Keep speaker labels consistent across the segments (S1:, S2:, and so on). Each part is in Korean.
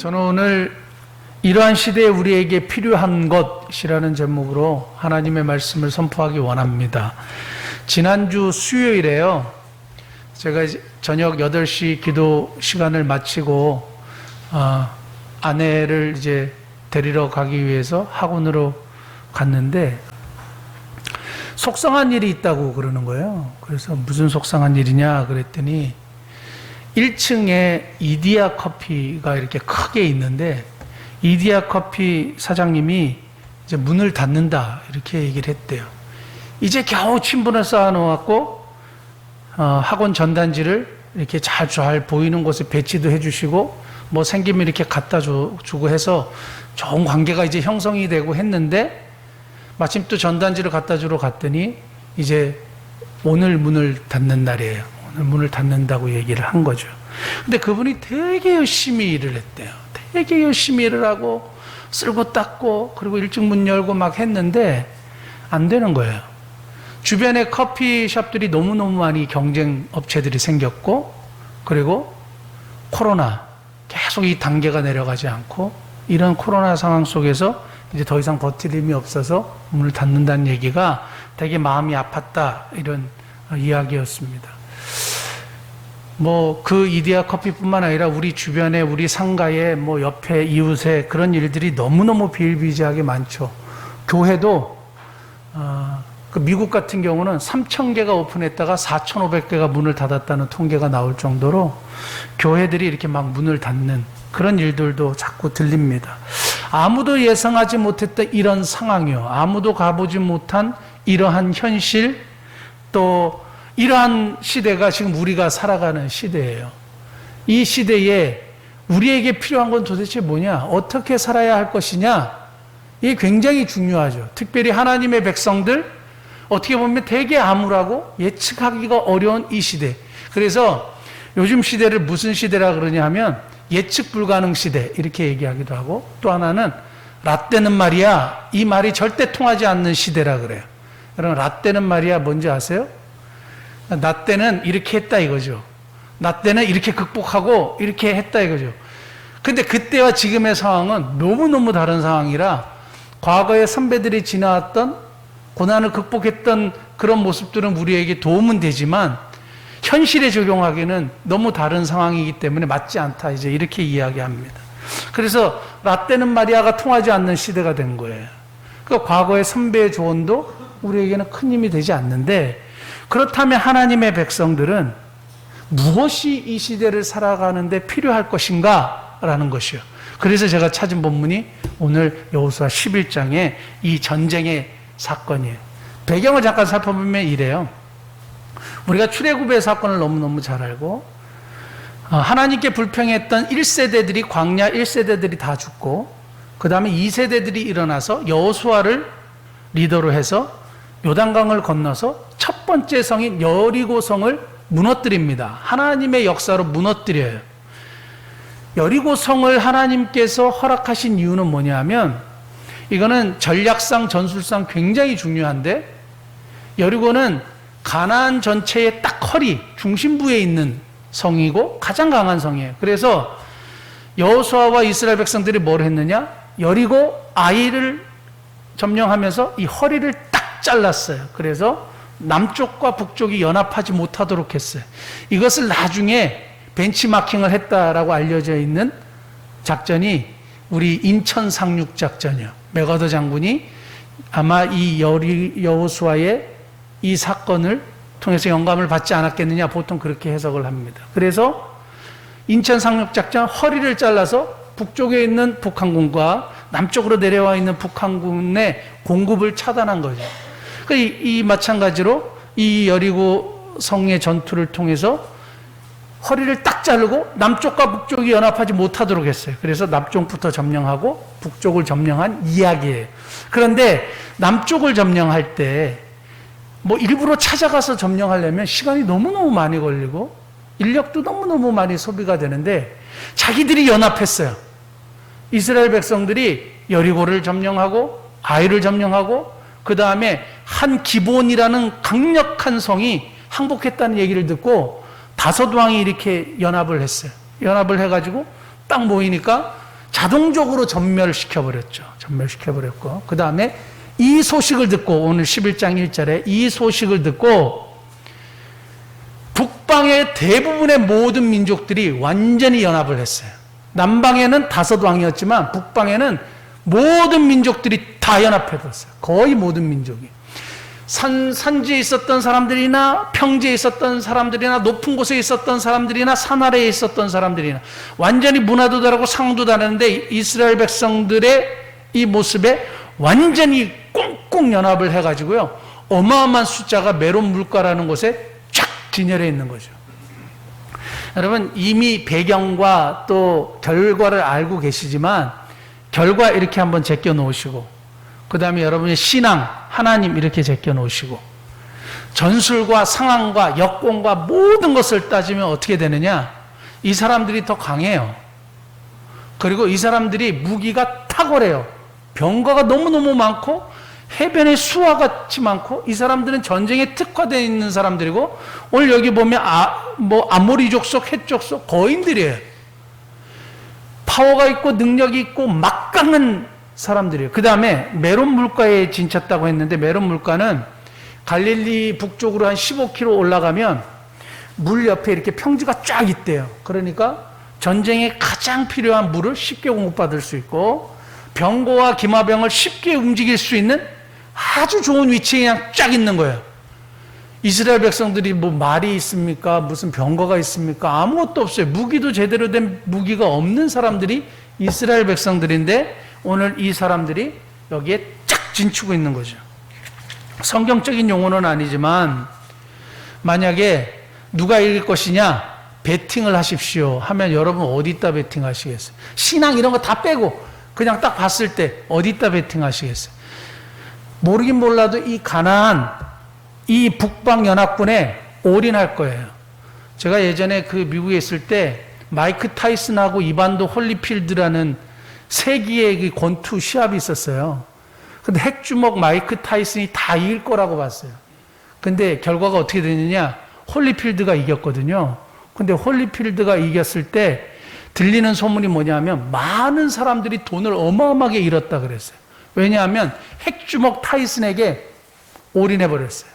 S1: 저는 오늘 이러한 시대에 우리에게 필요한 것이라는 제목으로 하나님의 말씀을 선포하기 원합니다. 지난주 수요일에요, 제가 저녁 8시 기도 시간을 마치고 아내를 이제 데리러 가기 위해서 학원으로 갔는데 속상한 일이 있다고 그러는 거예요. 그래서 무슨 속상한 일이냐 그랬더니 1층에 이디야 커피가 이렇게 크게 있는데 이디야 커피 사장님이 이제 문을 닫는다 이렇게 얘기를 했대요. 이제 겨우 친분을 쌓아놓았고 학원 전단지를 이렇게 잘 보이는 곳에 배치도 해주시고 뭐 생기면 이렇게 갖다 주고 해서 좋은 관계가 이제 형성이 되고 했는데 마침 또 전단지를 갖다 주러 갔더니 이제 오늘 문을 닫는 날이에요. 오늘 문을 닫는다고 얘기를 한 거죠. 근데 그분이 되게 열심히 일을 했대요. 되게 열심히 일을 하고 쓸고 닦고 그리고 일찍 문 열고 막 했는데 안 되는 거예요. 주변에 커피숍들이 너무너무 많이 경쟁 업체들이 생겼고 그리고 코로나 계속 이 단계가 내려가지 않고 이런 코로나 상황 속에서 이제 더 이상 버틸 힘이 없어서 문을 닫는다는 얘기가 되게 마음이 아팠다 이런 이야기였습니다. 뭐 그 이디야 커피뿐만 아니라 우리 주변에 우리 상가에 뭐 옆에 이웃에 그런 일들이 너무너무 비일비재하게 많죠. 교회도 그 미국 같은 경우는 3,000개가 오픈했다가 4,500개가 문을 닫았다는 통계가 나올 정도로 교회들이 이렇게 막 문을 닫는 그런 일들도 자꾸 들립니다. 아무도 예상하지 못했던 이런 상황이요. 아무도 가보지 못한 이러한 현실, 또 이러한 시대가 지금 우리가 살아가는 시대예요. 이 시대에 우리에게 필요한 건 도대체 뭐냐? 어떻게 살아야 할 것이냐? 이게 굉장히 중요하죠. 특별히 하나님의 백성들, 어떻게 보면 되게 암울하고 예측하기가 어려운 이 시대. 그래서 요즘 시대를 무슨 시대라 그러냐 하면 예측 불가능 시대 이렇게 얘기하기도 하고, 또 하나는 라떼는 말이야 이 말이 절대 통하지 않는 시대라 그래요. 여러분 라떼는 말이야 뭔지 아세요? 나 때는 이렇게 했다 이거죠. 나 때는 이렇게 극복하고 이렇게 했다 이거죠. 근데 그때와 지금의 상황은 너무너무 다른 상황이라 과거의 선배들이 지나왔던 고난을 극복했던 그런 모습들은 우리에게 도움은 되지만 현실에 적용하기는 너무 다른 상황이기 때문에 맞지 않다 이제 이렇게 이야기합니다. 그래서 라떼는 마리아가 통하지 않는 시대가 된 거예요. 그러니까 과거의 선배의 조언도 우리에게는 큰 힘이 되지 않는데, 그렇다면 하나님의 백성들은 무엇이 이 시대를 살아가는데 필요할 것인가 라는 것이요. 그래서 제가 찾은 본문이 오늘 여호수아 11장의 이 전쟁의 사건이에요. 배경을 잠깐 살펴보면 이래요. 우리가 출애굽의 사건을 너무너무 잘 알고 하나님께 불평했던 1세대들이 광야 1세대들이 다 죽고 그 다음에 2세대들이 일어나서 여호수아를 리더로 해서 요단강을 건너서 첫 번째 성인 여리고성을 무너뜨립니다. 하나님의 역사로 무너뜨려요. 여리고성을 하나님께서 허락하신 이유는 뭐냐면 이거는 전략상 전술상 굉장히 중요한데, 여리고는 가나안 전체의 딱 허리 중심부에 있는 성이고 가장 강한 성이에요. 그래서 여호수아와 이스라엘 백성들이 뭘 했느냐? 여리고 아이를 점령하면서 이 허리를 딱 잘랐어요. 그래서 남쪽과 북쪽이 연합하지 못하도록 했어요. 이것을 나중에 벤치마킹을 했다라고 알려져 있는 작전이 우리 인천 상륙 작전이요. 맥어더 장군이 아마 이 여호수아의 이 사건을 통해서 영감을 받지 않았겠느냐, 보통 그렇게 해석을 합니다. 그래서 인천 상륙 작전 허리를 잘라서 북쪽에 있는 북한군과 남쪽으로 내려와 있는 북한군의 공급을 차단한 거죠. 이 마찬가지로 이 여리고 성의 전투를 통해서 허리를 딱 자르고 남쪽과 북쪽이 연합하지 못하도록 했어요. 그래서 남쪽부터 점령하고 북쪽을 점령한 이야기예요. 그런데 남쪽을 점령할 때 뭐 일부러 찾아가서 점령하려면 시간이 너무너무 많이 걸리고 인력도 너무너무 많이 소비가 되는데 자기들이 연합했어요. 이스라엘 백성들이 여리고를 점령하고 아이를 점령하고 그 다음에 한 기본이라는 강력한 성이 항복했다는 얘기를 듣고 5왕이 이렇게 연합을 했어요. 연합을 해가지고 딱 모이니까 자동적으로 전멸시켜버렸죠. 전멸시켜버렸고, 그 다음에 이 소식을 듣고, 오늘 11장 1절에 이 소식을 듣고 북방의 대부분의 모든 민족들이 완전히 연합을 했어요. 남방에는 5왕이었지만 북방에는 모든 민족들이 다 연합해버렸어요. 거의 모든 민족이. 산지에 있었던 사람들이나 평지에 있었던 사람들이나 높은 곳에 있었던 사람들이나 산 아래에 있었던 사람들이나 완전히 문화도 다르고 상도 다르는데 이스라엘 백성들의 이 모습에 완전히 꽁꽁 연합을 해가지고요, 어마어마한 숫자가 메론 물가라는 곳에 쫙 진열해 있는 거죠. 여러분, 이미 배경과 또 결과를 알고 계시지만 결과 이렇게 한번 제껴 놓으시고, 그 다음에 여러분의 신앙, 하나님 이렇게 제껴 놓으시고, 전술과 상황과 여건과 모든 것을 따지면 어떻게 되느냐? 이 사람들이 더 강해요. 그리고 이 사람들이 무기가 탁월해요. 병거가 너무너무 많고 해변의 수와 같이 많고, 이 사람들은 전쟁에 특화되어 있는 사람들이고, 오늘 여기 보면 아모리 족속, 헷 족속 거인들이에요. 파워가 있고 능력이 있고 막강한 사람들이에요. 그 다음에 메론 물가에 진쳤다고 했는데, 메론 물가는 갈릴리 북쪽으로 한 15km 올라가면 물 옆에 이렇게 평지가 쫙 있대요. 그러니까 전쟁에 가장 필요한 물을 쉽게 공급받을 수 있고, 병거와 기마병을 쉽게 움직일 수 있는 아주 좋은 위치에 그냥 쫙 있는 거예요. 이스라엘 백성들이 뭐 말이 있습니까? 무슨 병거가 있습니까? 아무것도 없어요. 무기도 제대로 된 무기가 없는 사람들이 이스라엘 백성들인데, 오늘 이 사람들이 여기에 쫙 진치고 있는 거죠. 성경적인 용어는 아니지만 만약에 누가 이길 것이냐, 베팅을 하십시오 하면 여러분 어디다 베팅 하시겠어요? 신앙 이런 거 다 빼고 그냥 딱 봤을 때 어디다 베팅 하시겠어요? 모르긴 몰라도 이 가나안, 이 북방연합군에 올인할 거예요. 제가 예전에 그 미국에 있을 때 마이크 타이슨하고 이반도 홀리필드라는 세기의 그 권투 시합이 있었어요. 근데 핵주먹 마이크 타이슨이 다 이길 거라고 봤어요. 근데 결과가 어떻게 되느냐? 홀리필드가 이겼거든요. 근데 홀리필드가 이겼을 때 들리는 소문이 뭐냐면 많은 사람들이 돈을 어마어마하게 잃었다 그랬어요. 왜냐하면 핵주먹 타이슨에게 올인해버렸어요.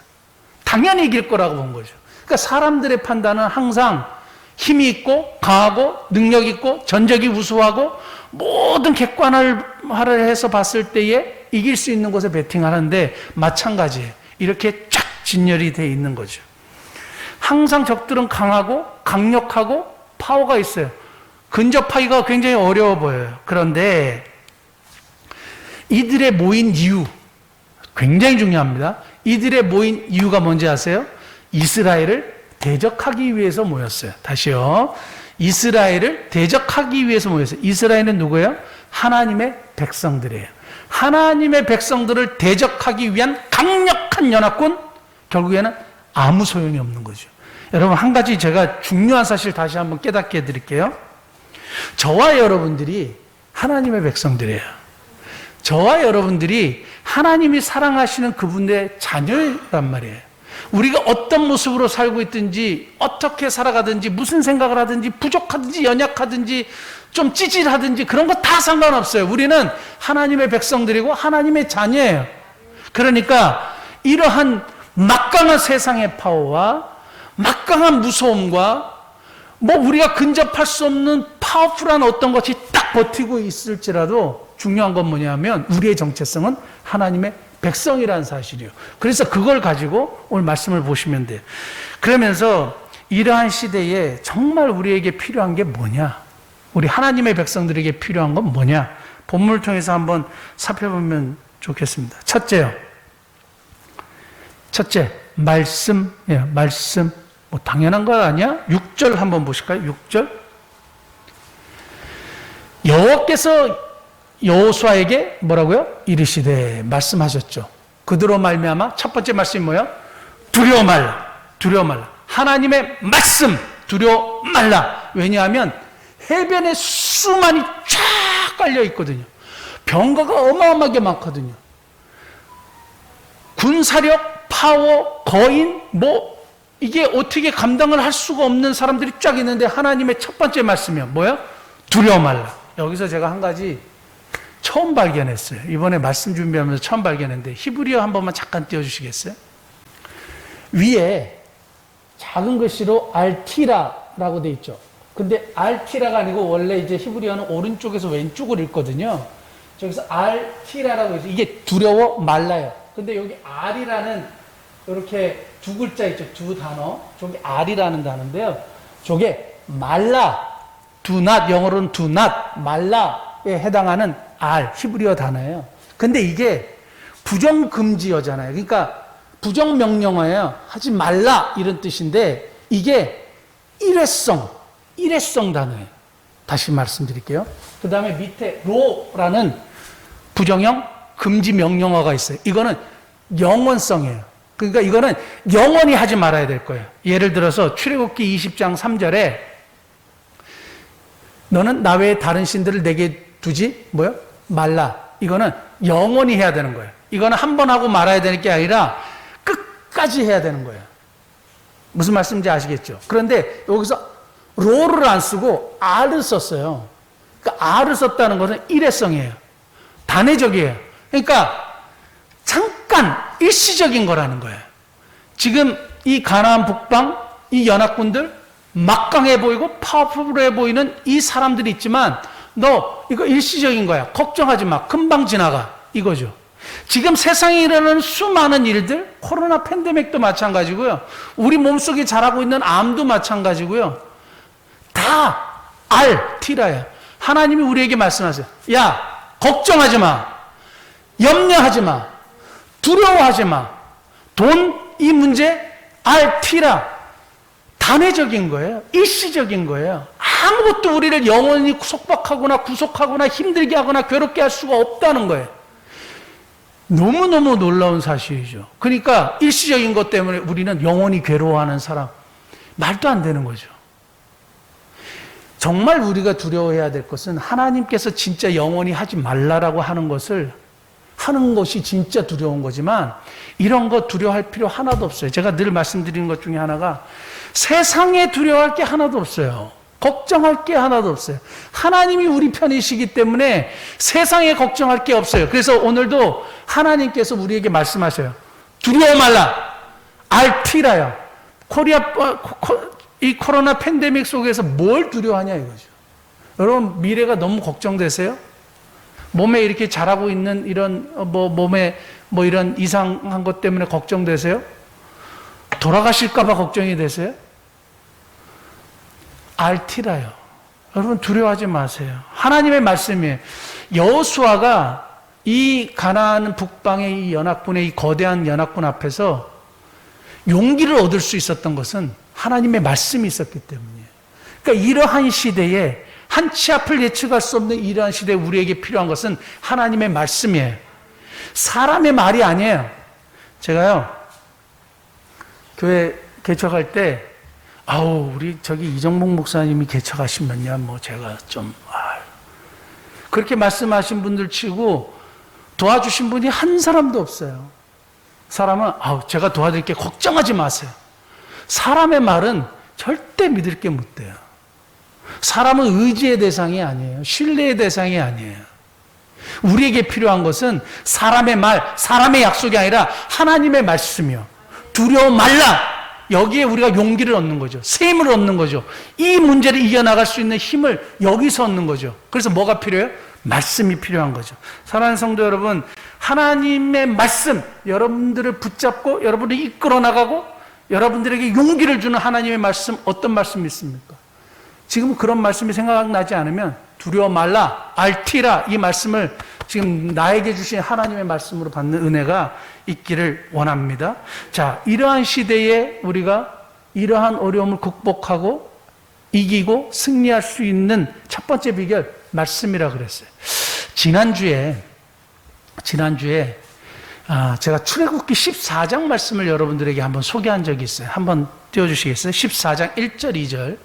S1: 당연히 이길 거라고 본 거죠. 그러니까 사람들의 판단은 항상 힘이 있고 강하고 능력 있고 전적이 우수하고 모든 객관화를 해서 봤을 때에 이길 수 있는 곳에 베팅하는데 마찬가지예요. 이렇게 쫙 진열이 되어 있는 거죠. 항상 적들은 강하고 강력하고 파워가 있어요. 근접하기가 굉장히 어려워 보여요. 그런데 이들의 모인 이유 굉장히 중요합니다. 이들의 모인 이유가 뭔지 아세요? 이스라엘을 대적하기 위해서 모였어요. 다시요. 이스라엘을 대적하기 위해서 모였어요. 이스라엘은 누구예요? 하나님의 백성들이에요. 하나님의 백성들을 대적하기 위한 강력한 연합군, 결국에는 아무 소용이 없는 거죠. 여러분, 한 가지 제가 중요한 사실 다시 한번 깨닫게 해드릴게요. 저와 여러분들이 하나님의 백성들이에요. 저와 여러분들이 하나님이 사랑하시는 그분의 자녀란 말이에요. 우리가 어떤 모습으로 살고 있든지, 어떻게 살아가든지, 무슨 생각을 하든지, 부족하든지, 연약하든지, 좀 찌질하든지, 그런 거 다 상관없어요. 우리는 하나님의 백성들이고 하나님의 자녀예요. 그러니까 이러한 막강한 세상의 파워와 막강한 무서움과 뭐 우리가 근접할 수 없는 파워풀한 어떤 것이 딱 버티고 있을지라도 중요한 건 뭐냐면 우리의 정체성은 하나님의 백성이라는 사실이에요. 그래서 그걸 가지고 오늘 말씀을 보시면 돼요. 그러면서 이러한 시대에 정말 우리에게 필요한 게 뭐냐? 우리 하나님의 백성들에게 필요한 건 뭐냐? 본문을 통해서 한번 살펴보면 좋겠습니다. 첫째요. 첫째, 말씀. 예, 말씀. 뭐 당연한 거 아니야? 6절 한번 보실까요? 6절. 여호와께서 여호수아에게 뭐라고요? 이르시되 말씀하셨죠. 그들로 말미암아 첫 번째 말씀이 뭐야? 두려워 말라. 두려워 말라. 하나님의 말씀 두려워 말라. 왜냐하면 해변에 수많이 쫙 깔려 있거든요. 병거가 어마어마하게 많거든요. 군사력, 파워, 거인, 뭐 이게 어떻게 감당을 할 수가 없는 사람들이 쫙 있는데 하나님의 첫 번째 말씀이요. 뭐야? 두려워 말라. 여기서 제가 한 가지 처음 발견했어요. 이번에 말씀 준비하면서 처음 발견했는데 히브리어 한 번만 잠깐 띄워주시겠어요? 위에 작은 글씨로 알티라라고 돼 있죠. 근데 알티라가 아니고 원래 이제 히브리어는 오른쪽에서 왼쪽을 읽거든요. 저기서 알티라라고 해서 이게 두려워 말라요. 근데 여기 알이라는 이렇게 두 글자 있죠. 두 단어. 저게 알이라는 단어인데요. 저게 말라, do not, 영어로는 do not, 말라에 해당하는 알, 히브리어 단어예요. 근데 이게 부정금지어잖아요. 그러니까 부정명령어예요. 하지 말라 이런 뜻인데 이게 일회성 단어예요. 다시 말씀드릴게요. 그 다음에 밑에 로라는 부정형 금지 명령어가 있어요. 이거는 영원성이에요. 그러니까 이거는 영원히 하지 말아야 될 거예요. 예를 들어서 출애굽기 20장 3절에 너는 나 외에 다른 신들을 내게 두지 말라. 이거는 영원히 해야 되는 거예요. 이거는 한 번 하고 말아야 되는 게 아니라 끝까지 해야 되는 거예요. 무슨 말씀인지 아시겠죠? 그런데 여기서 로를 안 쓰고 알을 썼어요. 그러니까 알을 썼다는 것은 일회성이에요. 단회적이에요. 그러니까 잠깐 일시적인 거라는 거예요. 지금 이 가나안 북방 이 연합군들 막강해 보이고 파워풀해 보이는 이 사람들이 있지만 너 이거 일시적인 거야. 걱정하지 마. 금방 지나가. 이거죠. 지금 세상에 일어나는 수많은 일들, 코로나 팬데믹도 마찬가지고요. 우리 몸속에 자라고 있는 암도 마찬가지고요. 다 티라야. 하나님이 우리에게 말씀하세요. 야, 걱정하지 마. 염려하지 마. 두려워하지 마. 돈, 이 문제, 티라. 단회적인 거예요. 일시적인 거예요. 아무것도 우리를 영원히 속박하거나 구속하거나 힘들게 하거나 괴롭게 할 수가 없다는 거예요. 너무너무 놀라운 사실이죠. 그러니까 일시적인 것 때문에 우리는 영원히 괴로워하는 사람, 말도 안 되는 거죠. 정말 우리가 두려워해야 될 것은 하나님께서 진짜 영원히 하지 말라라고 하는 것을 하는 것이 진짜 두려운 거지만 이런 거 두려워할 필요 하나도 없어요. 제가 늘 말씀드리는 것 중에 하나가 세상에 두려워할 게 하나도 없어요. 걱정할 게 하나도 없어요. 하나님이 우리 편이시기 때문에 세상에 걱정할 게 없어요. 그래서 오늘도 하나님께서 우리에게 말씀하셔요. 두려워 말라. 알티라요. 이 코로나 팬데믹 속에서 뭘 두려워하냐 이거죠. 여러분 미래가 너무 걱정되세요? 몸에 이렇게 자라고 있는 이런 몸에 이런 이상한 것 때문에 걱정되세요? 돌아가실까 봐 걱정이 되세요? 알티라요. 여러분 두려워하지 마세요. 하나님의 말씀이에요. 여호수아가 이 가나안 북방의 이 연합군의 이 거대한 연합군 앞에서 용기를 얻을 수 있었던 것은 하나님의 말씀이 있었기 때문이에요. 그러니까 이러한 시대에 한치 앞을 예측할 수 없는 이러한 시대에 우리에게 필요한 것은 하나님의 말씀이에요. 사람의 말이 아니에요. 제가요 교회 개척할 때 우리 저기 이정복 목사님이 개척하시면요 제가 좀 그렇게 말씀하신 분들 치고 도와주신 분이 한 사람도 없어요. 사람은 제가 도와드릴게 걱정하지 마세요. 사람의 말은 절대 믿을 게 못 돼요. 사람은 의지의 대상이 아니에요. 신뢰의 대상이 아니에요. 우리에게 필요한 것은 사람의 말, 사람의 약속이 아니라 하나님의 말씀이요. 두려워 말라. 여기에 우리가 용기를 얻는 거죠. 셈을 얻는 거죠. 이 문제를 이겨나갈 수 있는 힘을 여기서 얻는 거죠. 그래서 뭐가 필요해요? 말씀이 필요한 거죠. 사랑하는 성도 여러분, 하나님의 말씀, 여러분들을 붙잡고 여러분을 이끌어 나가고 여러분들에게 용기를 주는 하나님의 말씀, 어떤 말씀이 있습니까? 지금 그런 말씀이 생각나지 않으면 두려워 말라, 알티라, 이 말씀을 지금 나에게 주신 하나님의 말씀으로 받는 은혜가 있기를 원합니다. 자, 이러한 시대에 우리가 이러한 어려움을 극복하고 이기고 승리할 수 있는 첫 번째 비결, 말씀이라 그랬어요. 지난주에 제가 출애굽기 14장 말씀을 여러분들에게 한번 소개한 적이 있어요. 한번 띄워주시겠어요? 14장 1절 2절.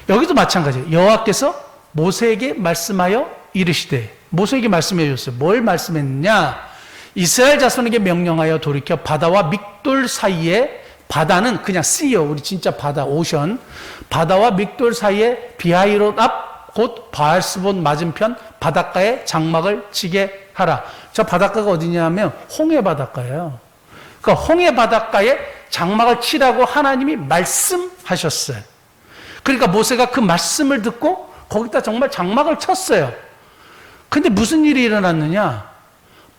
S1: 여기도 마찬가지예요. 여호와께서 모세에게 말씀하여 이르시되, 모세에게 말씀해 주셨어요. 뭘 말씀했느냐? 이스라엘 자손에게 명령하여 돌이켜 바다와 믹돌 사이에, 바다는 그냥 씨요, 우리 진짜 바다, 오션, 바다와 믹돌 사이에 비하이롯 앞 곧 바알스본 맞은편 바닷가에 장막을 치게 하라. 저 바닷가가 어디냐면 홍해 바닷가예요. 그러니까 홍해 바닷가에 장막을 치라고 하나님이 말씀하셨어요. 그러니까 모세가 그 말씀을 듣고 거기다 정말 장막을 쳤어요. 근데 무슨 일이 일어났느냐?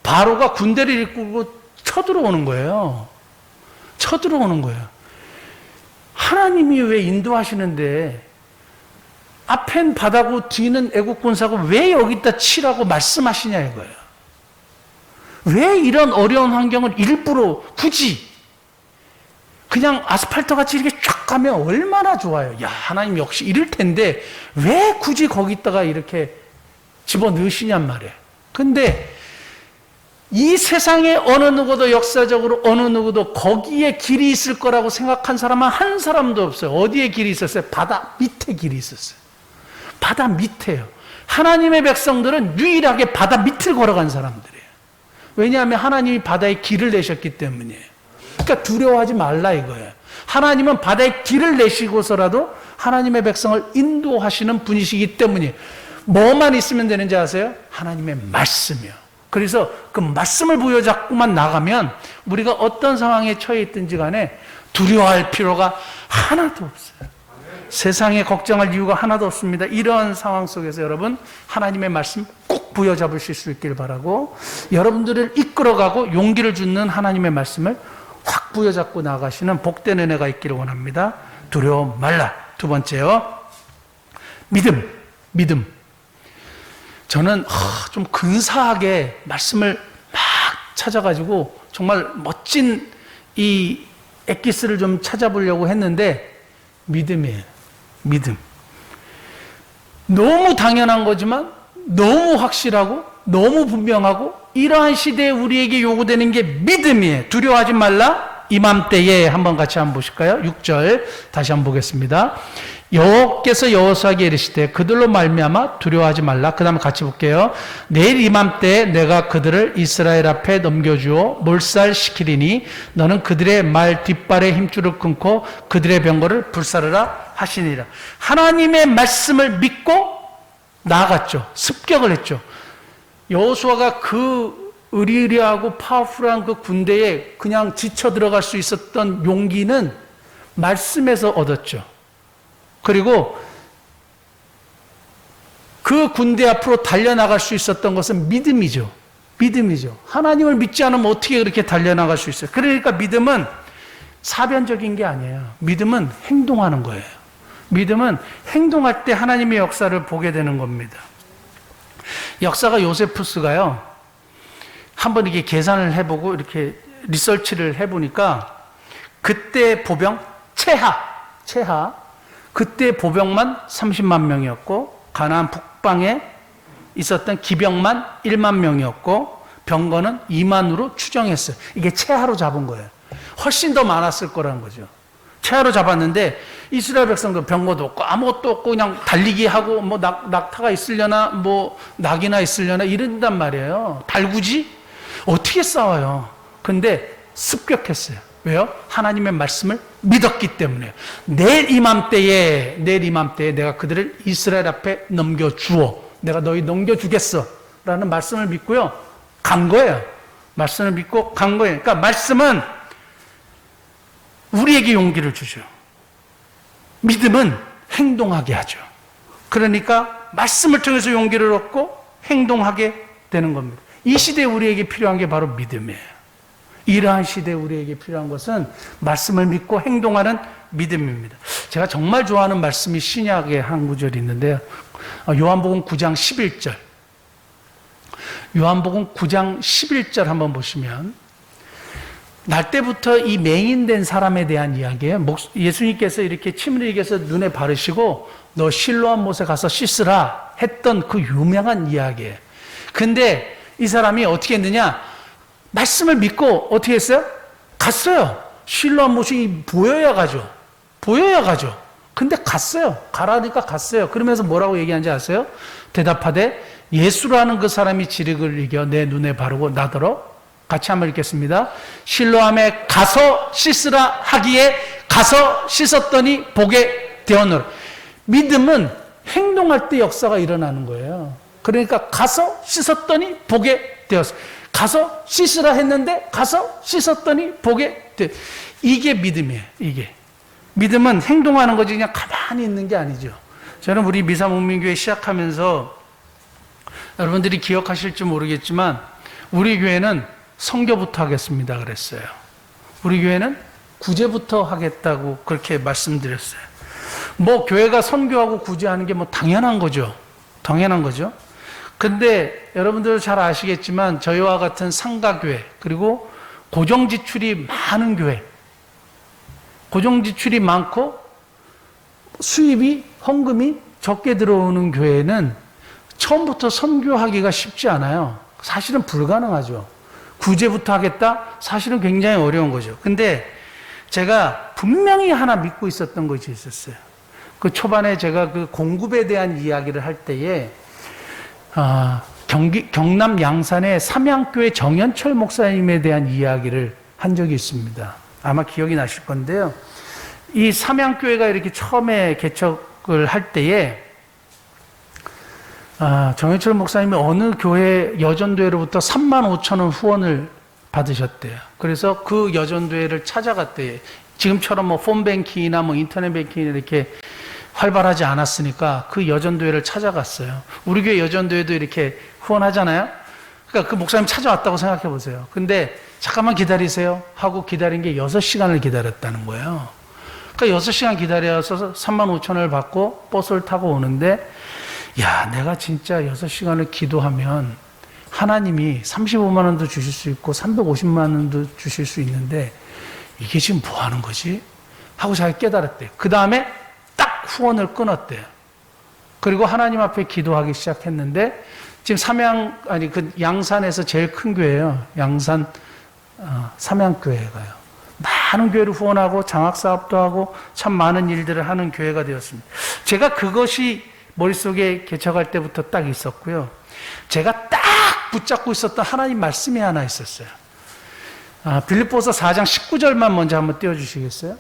S1: 바로가 군대를 이끌고 쳐들어오는 거예요. 쳐들어오는 거예요. 하나님이 왜 인도하시는데 앞엔 바다고 뒤는 애국 군사고 왜 여기다 치라고 말씀하시냐 이거예요. 왜 이런 어려운 환경을 일부러 굳이 그냥 아스팔트 같이 이렇게 쫙 가면 얼마나 좋아요. 야, 하나님 역시 이럴 텐데 왜 굳이 거기다가 이렇게 집어넣으시냔 말이에요. 근데 이 세상에 어느 누구도 역사적으로 어느 누구도 거기에 길이 있을 거라고 생각한 사람은 한 사람도 없어요. 어디에 길이 있었어요? 바다 밑에 길이 있었어요. 바다 밑에요. 하나님의 백성들은 유일하게 바다 밑을 걸어간 사람들이에요. 왜냐하면 하나님이 바다에 길을 내셨기 때문이에요. 그러니까 두려워하지 말라 이거예요. 하나님은 바다에 길을 내시고서라도 하나님의 백성을 인도하시는 분이시기 때문이에요. 뭐만 있으면 되는지 아세요? 하나님의 말씀이요. 그래서 그 말씀을 부여잡고만 나가면 우리가 어떤 상황에 처해 있든지 간에 두려워할 필요가 하나도 없어요. 세상에 걱정할 이유가 하나도 없습니다. 이러한 상황 속에서 여러분 하나님의 말씀 꼭 부여잡으실 수 있길 바라고 여러분들을 이끌어가고 용기를 주는 하나님의 말씀을 확 부여잡고 나가시는 복된 은혜가 있기를 원합니다. 두려워 말라. 두 번째요. 믿음. 저는 좀 근사하게 말씀을 막 찾아가지고 정말 멋진 이 엑기스를 좀 찾아보려고 했는데 믿음이에요. 믿음. 너무 당연한 거지만 너무 확실하고 너무 분명하고 이러한 시대에 우리에게 요구되는 게 믿음이에요. 두려워하지 말라. 이맘때에 한번 같이 한번 보실까요? 6절 다시 한번 보겠습니다. 여호와께서 여호수아에게 이르시되 그들로 말미암아 두려워하지 말라. 그 다음에 같이 볼게요. 내일 이맘때에 내가 그들을 이스라엘 앞에 넘겨주어 몰살시키리니 너는 그들의 말 뒷발에 힘줄을 끊고 그들의 병거를 불사르라 하시니라. 하나님의 말씀을 믿고 나아갔죠. 습격을 했죠. 여호수아가 그 의리의리하고 파워풀한 그 군대에 그냥 지쳐 들어갈 수 있었던 용기는 말씀에서 얻었죠. 그리고 그 군대 앞으로 달려나갈 수 있었던 것은 믿음이죠. 하나님을 믿지 않으면 어떻게 그렇게 달려나갈 수 있어요? 그러니까 믿음은 사변적인 게 아니에요. 믿음은 행동하는 거예요. 믿음은 행동할 때 하나님의 역사를 보게 되는 겁니다. 역사가 요세푸스가요, 한번 이렇게 계산을 해보고 이렇게 리서치를 해보니까 그때 보병 체하 그때 보병만 30만 명이었고 가나안 북방에 있었던 기병만 1만 명이었고 병거는 2만으로 추정했어요. 이게 체하로 잡은 거예요. 훨씬 더 많았을 거라는 거죠. 체하로 잡았는데 이스라엘 백성들 병거도 없고 아무것도 없고 그냥 달리기 하고 뭐 낙타가 있으려나 뭐 낙이나 있으려나 이런단 말이에요. 달구지? 어떻게 싸워요? 근데 습격했어요. 왜요? 하나님의 말씀을 믿었기 때문에. 내일 이맘때에 내가 그들을 이스라엘 앞에 넘겨주어 내가 너희 넘겨주겠어 라는 말씀을 믿고요 간 거예요. 말씀을 믿고 간 거예요. 그러니까 말씀은 우리에게 용기를 주죠. 믿음은 행동하게 하죠. 그러니까 말씀을 통해서 용기를 얻고 행동하게 되는 겁니다. 이 시대에 우리에게 필요한 게 바로 믿음이에요. 이러한 시대에 우리에게 필요한 것은 말씀을 믿고 행동하는 믿음입니다. 제가 정말 좋아하는 말씀이 신약의 한 구절이 있는데요. 요한복음 9장 11절. 요한복음 9장 11절 한번 보시면 날 때부터 이 맹인된 사람에 대한 이야기예요. 예수님께서 이렇게 침을 흘리셔서 눈에 바르시고 너 실로암 못에 가서 씻으라 했던 그 유명한 이야기예요. 근데 이 사람이 어떻게 했느냐? 말씀을 믿고 어떻게 했어요? 갔어요. 실로암 못이 보여야 가죠. 근데 갔어요. 가라니까 갔어요. 그러면서 뭐라고 얘기하는지 아세요? 대답하되 예수라는 그 사람이 질흙을 이겨 내 눈에 바르고 나더러 같이 한번 읽겠습니다. 실로암에 가서 씻으라 하기에 가서 씻었더니 보게 되었노라. 믿음은 행동할 때 역사가 일어나는 거예요. 그러니까 가서 씻었더니 보게 되었어요. 가서 씻으라 했는데 가서 씻었더니 보게 돼. 이게 믿음이에요. 이게. 믿음은 행동하는 거지 그냥 가만히 있는 게 아니죠. 저는 우리 미사목민교회 시작하면서 여러분들이 기억하실지 모르겠지만 우리 교회는 선교부터 하겠습니다 그랬어요. 우리 교회는 구제부터 하겠다고 그렇게 말씀드렸어요. 뭐 교회가 선교하고 구제하는 게 뭐 당연한 거죠. 당연한 거죠. 근데 여러분들 잘 아시겠지만 저희와 같은 상가교회 그리고 고정지출이 많은 교회, 고정지출이 많고 수입이 헌금이 적게 들어오는 교회는 처음부터 선교하기가 쉽지 않아요. 사실은 불가능하죠. 구제부터 하겠다? 사실은 굉장히 어려운 거죠. 근데 제가 분명히 하나 믿고 있었던 것이 있었어요. 그 초반에 제가 그 공급에 대한 이야기를 할 때에 경남 양산의 삼양교회 정현철 목사님에 대한 이야기를 한 적이 있습니다. 아마 기억이 나실 건데요. 이 삼양교회가 이렇게 처음에 개척을 할 때에 정현철 목사님이 어느 교회 여전도회로부터 35,000원 후원을 받으셨대요. 그래서 그 여전도회를 찾아갔대요. 지금처럼 뭐 폰뱅킹이나 뭐 인터넷 뱅킹이 이렇게 활발하지 않았으니까 그 여전도회를 찾아갔어요. 우리 교회 여전도회도 이렇게 후원하잖아요. 그러니까 그 목사님 찾아왔다고 생각해 보세요. 근데 잠깐만 기다리세요 하고 기다린 게 6시간을 기다렸다는 거예요. 그러니까 6시간 기다려서 35,000원을 받고 버스를 타고 오는데 야, 내가 진짜 6시간을 기도하면 하나님이 35만 원도 주실 수 있고 350만 원도 주실 수 있는데 이게 지금 뭐 하는 거지? 하고 자기가 깨달았대요. 그 다음에 딱 후원을 끊었대요. 그리고 하나님 앞에 기도하기 시작했는데 지금 그 양산에서 제일 큰 교회예요. 양산 삼양교회가요. 많은 교회를 후원하고 장학사업도 하고 참 많은 일들을 하는 교회가 되었습니다. 제가 그것이 머릿속에 개척할 때부터 딱 있었고요. 제가 딱 붙잡고 있었던 하나님 말씀이 하나 있었어요. 빌립보서 4장 19절만 먼저 한번 띄워주시겠어요?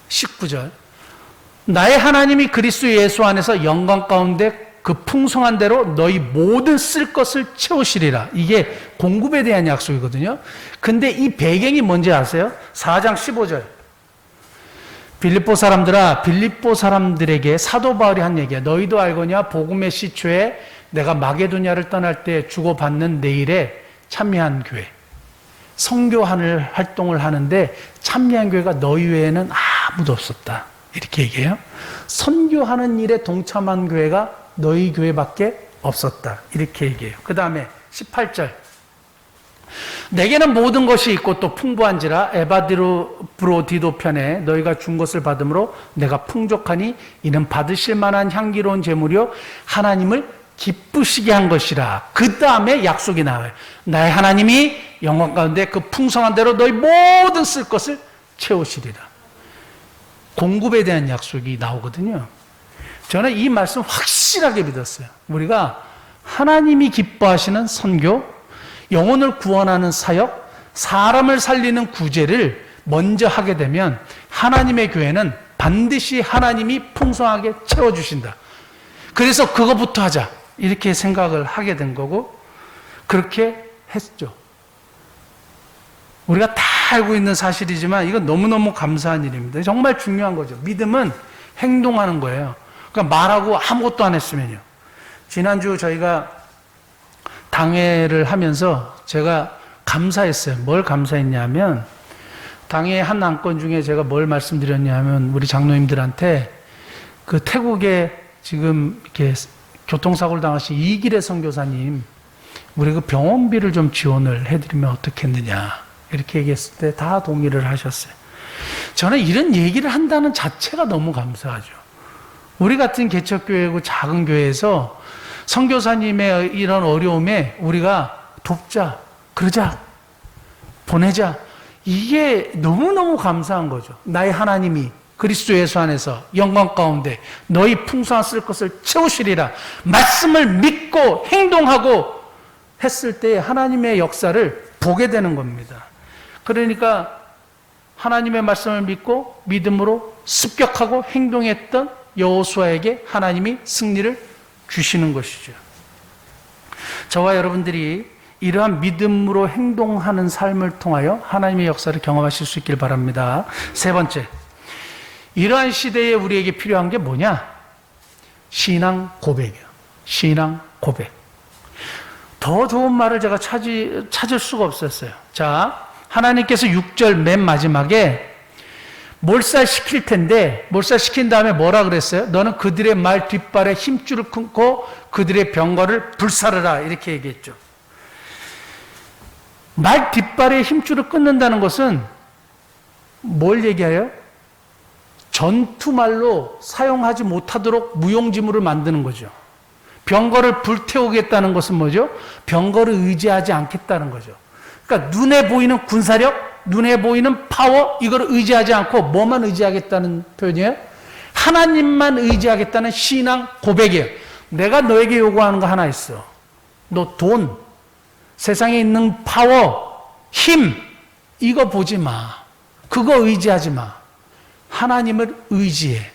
S1: 19절. 나의 하나님이 그리스도 예수 안에서 영광 가운데 그 풍성한 대로 너희 모든 쓸 것을 채우시리라. 이게 공급에 대한 약속이거든요. 근데 이 배경이 뭔지 아세요? 4장 15절. 빌립보 사람들아, 빌립보 사람들에게 사도 바울이 한 얘기야. 너희도 알거냐? 복음의 시초에 내가 마게도냐를 떠날 때 주고받는 내일에 참여한 교회. 선교하는 활동을 하는데 참여한 교회가 너희 외에는 아무도 없었다. 이렇게 얘기해요. 선교하는 일에 동참한 교회가 너희 교회밖에 없었다. 이렇게 얘기해요. 그 다음에 18절. 내게는 모든 것이 있고 또 풍부한지라 에바디브로디도 편에 너희가 준 것을 받음으로 내가 풍족하니 이는 받으실 만한 향기로운 제물이요 하나님을 기쁘시게 한 것이라. 그 다음에 약속이 나와요. 나의 하나님이 영광 가운데 그 풍성한 대로 너희 모든 쓸 것을 채우시리라. 공급에 대한 약속이 나오거든요. 저는 이 말씀 확실하게 믿었어요. 우리가 하나님이 기뻐하시는 선교, 영혼을 구원하는 사역, 사람을 살리는 구제를 먼저 하게 되면 하나님의 교회는 반드시 하나님이 풍성하게 채워주신다. 그래서 그거부터 하자. 이렇게 생각을 하게 된 거고 그렇게 했죠. 우리가 다 알고 있는 사실이지만 이건 너무너무 감사한 일입니다. 정말 중요한 거죠. 믿음은 행동하는 거예요. 그러니까 말하고 아무것도 안 했으면요. 지난주 저희가 당회를 하면서 제가 감사했어요. 뭘 감사했냐면 당회 한 안건 중에 제가 뭘 말씀드렸냐면 우리 장로님들한테 그 태국에 지금 이렇게 교통사고를 당하신 이길의 선교사님 우리 그 병원비를 좀 지원을 해드리면 어떻겠느냐 이렇게 얘기했을 때 다 동의를 하셨어요. 저는 이런 얘기를 한다는 자체가 너무 감사하죠. 우리 같은 개척교회고 작은 교회에서 선교사님의 이런 어려움에 우리가 돕자, 그러자, 보내자. 이게 너무너무 감사한 거죠. 나의 하나님이 그리스도 예수 안에서 영광 가운데 너희 풍성한 쓸 것을 채우시리라. 말씀을 믿고 행동하고 했을 때 하나님의 역사를 보게 되는 겁니다. 그러니까 하나님의 말씀을 믿고 믿음으로 습격하고 행동했던 여호수아에게 하나님이 승리를 주시는 것이죠. 저와 여러분들이 이러한 믿음으로 행동하는 삶을 통하여 하나님의 역사를 경험하실 수 있길 바랍니다. 세 번째, 이러한 시대에 우리에게 필요한 게 뭐냐? 신앙 고백이에요. 신앙 고백. 더 좋은 말을 제가 찾을 수가 없었어요. 자, 하나님께서 6절 맨 마지막에 몰살시킬 텐데, 몰살시킨 다음에 뭐라 그랬어요? 너는 그들의 말 뒷발에 힘줄을 끊고 그들의 병거를 불사르라, 이렇게 얘기했죠. 말 뒷발에 힘줄을 끊는다는 것은 뭘 얘기해요? 전투말로 사용하지 못하도록 무용지물을 만드는 거죠. 병거를 불태우겠다는 것은 뭐죠? 병거를 의지하지 않겠다는 거죠. 그러니까 눈에 보이는 군사력, 눈에 보이는 파워, 이걸 의지하지 않고 뭐만 의지하겠다는 표현이에요? 하나님만 의지하겠다는 신앙 고백이에요. 내가 너에게 요구하는 거 하나 있어. 너 돈, 세상에 있는 파워, 힘, 이거 보지 마. 그거 의지하지 마. 하나님을 의지해.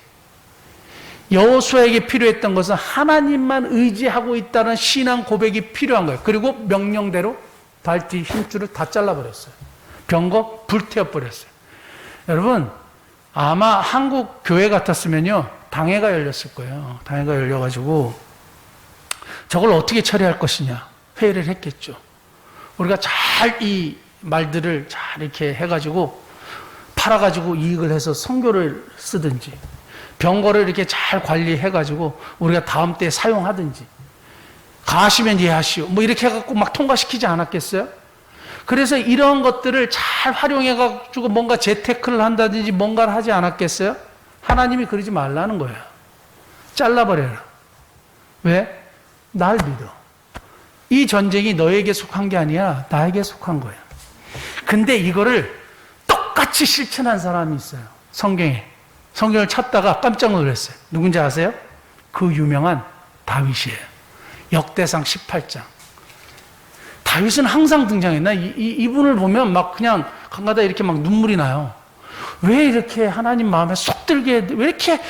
S1: 여호수아에게 필요했던 것은 하나님만 의지하고 있다는 신앙 고백이 필요한 거예요. 그리고 명령대로 발뒤 힘줄을 다 잘라버렸어요. 병거 불태워버렸어요. 여러분, 아마 한국 교회 같았으면요, 당회가 열렸을 거예요. 당회가 열려가지고 저걸 어떻게 처리할 것이냐 회의를 했겠죠. 우리가 잘 이 말들을 잘 이렇게 해가지고 팔아가지고 이익을 해서 선교를 쓰든지, 병거를 이렇게 잘 관리해가지고 우리가 다음 때 사용하든지, 가시면 예하시오, 뭐 이렇게 해갖고 막 통과시키지 않았겠어요? 그래서 이런 것들을 잘 활용해가지고 뭔가 재테크를 한다든지 뭔가를 하지 않았겠어요? 하나님이 그러지 말라는 거예요. 잘라버려라. 왜? 날 믿어. 이 전쟁이 너에게 속한 게 아니야, 나에게 속한 거야. 근데 이거를 똑같이 실천한 사람이 있어요. 성경을 찾다가 깜짝 놀랐어요. 누군지 아세요? 그 유명한 다윗이에요. 역대상 18장. 다윗은 항상 등장했나? 이분을 보면 막 그냥 강가다 이렇게 막 눈물이 나요. 왜 이렇게 하나님 마음에 쏙 들게, 왜 이렇게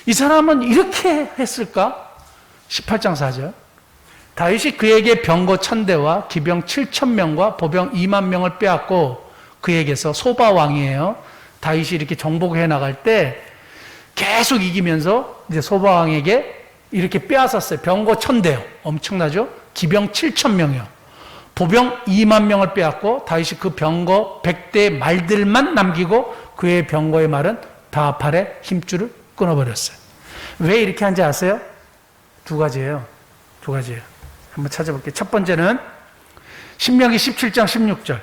S1: 이 사람은 이렇게 했을까? 18장 4절. 다윗이 그에게 병거 1000대와 기병 7000명과 보병 20000명을 빼앗고, 그에게서 소바 왕이에요. 다윗이 이렇게 정복해 나갈 때 계속 이기면서 이제 소바 왕에게 이렇게 빼앗았어요. 병거 1000대요. 엄청나죠? 기병 7000명이요. 보병 20000명을 빼앗고 다윗이 그 병거 100대 말들만 남기고 그의 병거의 말은 다 발에 힘줄을 끊어버렸어요. 왜 이렇게 한지 아세요? 두 가지예요. 한번 찾아볼게요. 첫 번째는 신명기 17장 16절.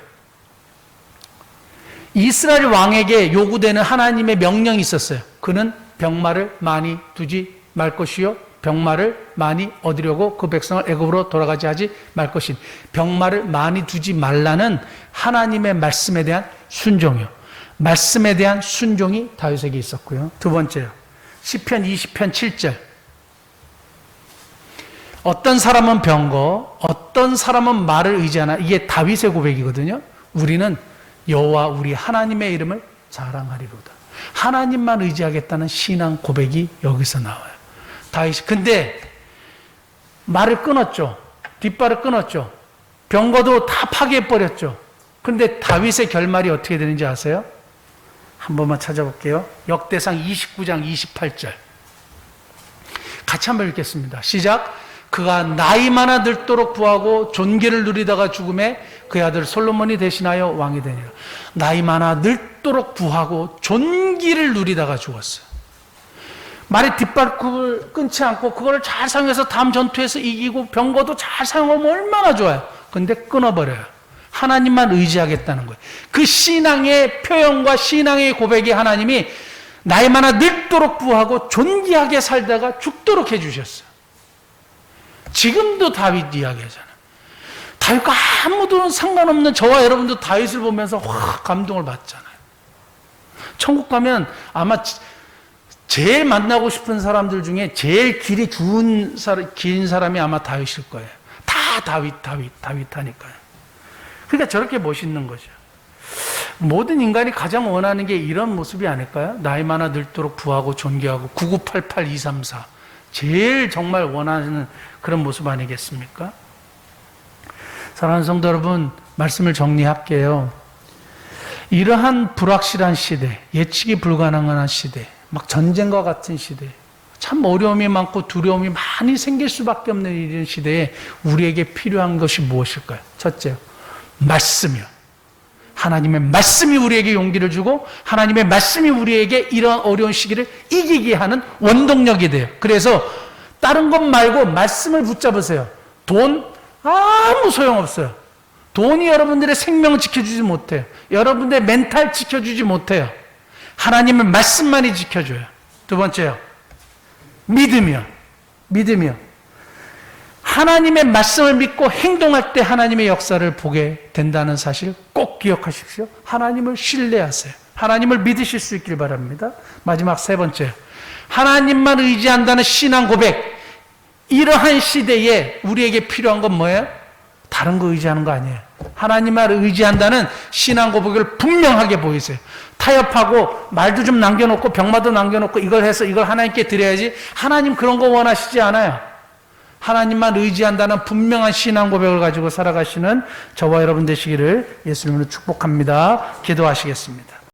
S1: 이스라엘 왕에게 요구되는 하나님의 명령이 있었어요. 그는 병마를 많이 두지 말 것이요, 병마를 많이 얻으려고 그 백성을 애굽으로 돌아가지 하지 말 것인. 병마를 많이 두지 말라는 하나님의 말씀에 대한 순종이요, 말씀에 대한 순종이 다윗에게 있었고요. 두 번째요, 시편 20편 7절. 어떤 사람은 병거, 어떤 사람은 말을 의지하나. 이게 다윗의 고백이거든요. 우리는 여호와 우리 하나님의 이름을 자랑하리로다. 하나님만 의지하겠다는 신앙 고백이 여기서 나와요. 다윗이 근데 말을 끊었죠. 뒷발을 끊었죠. 병거도 다 파괴해버렸죠. 근데 다윗의 결말이 어떻게 되는지 아세요? 한 번만 찾아볼게요. 역대상 29장 28절. 같이 한번 읽겠습니다. 시작. 그가 나이 많아 늙도록 부하고 존귀를 누리다가 죽음에 그의 아들 솔로몬이 대신하여 왕이 되니라. 나이 많아 늙도록 부하고 존귀를 누리다가 죽었어요. 말의 뒷발굽을 끊지 않고 그거를 잘 사용해서 다음 전투에서 이기고 병거도 잘 사용하면 얼마나 좋아요. 근데 끊어버려요. 하나님만 의지하겠다는 거예요. 그 신앙의 표현과 신앙의 고백이 하나님이 나이 많아 늙도록 부하고 존귀하게 살다가 죽도록 해주셨어요. 지금도 다윗 이야기하잖아요. 다윗과 아무도 상관없는 저와 여러분도 다윗을 보면서 확 감동을 받잖아요. 천국 가면 아마 제일 만나고 싶은 사람들 중에 제일 길이 긴 사람이 아마 다윗일 거예요. 다 다윗 하니까요. 그러니까 저렇게 멋있는 거죠. 모든 인간이 가장 원하는 게 이런 모습이 아닐까요? 나이 많아 늙도록 부하고 존귀하고 9988234 제일 정말 원하는 그런 모습 아니겠습니까? 사랑하는 성도 여러분, 말씀을 정리할게요. 이러한 불확실한 시대, 예측이 불가능한 시대, 막 전쟁과 같은 시대, 참 어려움이 많고 두려움이 많이 생길 수밖에 없는 이런 시대에 우리에게 필요한 것이 무엇일까요? 첫째요, 말씀이요. 하나님의 말씀이 우리에게 용기를 주고 하나님의 말씀이 우리에게 이런 어려운 시기를 이기게 하는 원동력이 돼요. 그래서 다른 것 말고 말씀을 붙잡으세요. 돈 아무 소용없어요. 돈이 여러분들의 생명을 지켜주지 못해요. 여러분들의 멘탈 지켜주지 못해요. 하나님의 말씀만이 지켜줘요. 두 번째요, 믿음이요. 하나님의 말씀을 믿고 행동할 때 하나님의 역사를 보게 된다는 사실 꼭 기억하십시오. 하나님을 신뢰하세요. 하나님을 믿으실 수 있길 바랍니다. 마지막 세 번째요, 하나님만 의지한다는 신앙 고백. 이러한 시대에 우리에게 필요한 건 뭐예요? 다른 거 의지하는 거 아니에요. 하나님만 의지한다는 신앙 고백을 분명하게 보이세요. 타협하고 말도 좀 남겨놓고 병마도 남겨놓고 이걸 해서 이걸 하나님께 드려야지, 하나님 그런 거 원하시지 않아요. 하나님만 의지한다는 분명한 신앙 고백을 가지고 살아가시는 저와 여러분 되시기를 예수님으로 축복합니다. 기도하시겠습니다.